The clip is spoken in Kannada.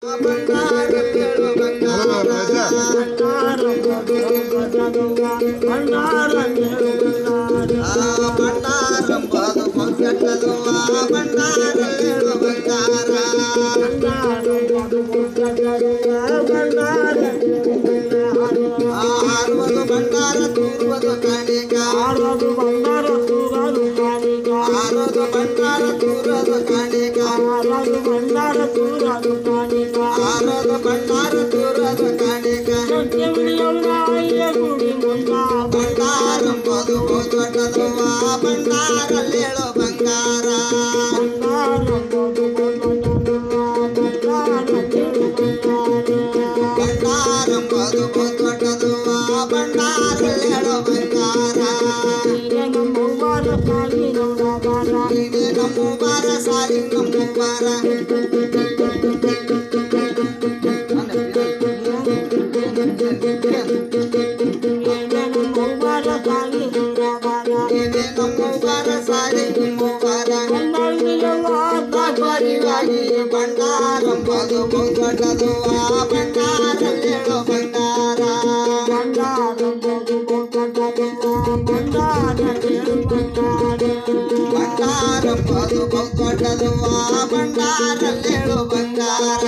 ಬಂಗಾರಲ್ಲೇಳು ಬಂಗಾರ ಬಂಗಾರಂಬದು ಕೊಂಚಟ್ಟದುವ ಬಂಗಾರಲ್ಲೇಳು ಬಂಗಾರ ಹಾರುವುದು ಬಂಗಾರ ತೂರುವುದು ಕಾಣಿಕ ಹಾರೋದು ಬಂಗಾರ ತೂರೋದು ಕಾಣಿಕ ಹಾರೋದು ಬಂಗಾರ ತೂರೋದು ಕಾಣಿಕ ಹಾರೋದು ಬಂಗಾರ ತೂರೋದು ಕಾಣಿಕ ಹಾರೋದು ಬಂಗಾರ ತೂರೋದು ಕಾಣಿಕ ಬಂಗಾರಂಬದು ದೊಡ್ಡದುವ ಬಂಗಾರಲ್ಲೇಳು ಬಂಗಾರ ಬಂಗಾರಂಬದು ದೊಡ್ಡದುವ ಬಂಗಾರಲ್ಲೇಳು ಬಂಗಾರ ಇದೇ ನಮ್ಮ ಬಾರ ಸಾಲಿ ನಮ್ಮ ಬಾರ ಬಂಗಾರಂಬದು ದೊಡ್ಡದುವ ಬಂಗಾರಲ್ಲೇಳು ಬಂಗಾರ ಬಂಗಾರಂಬದು ದೊಡ್ಡದುವ ಬಂಗಾರಲ್ಲೇಳು ಬಂಗಾರ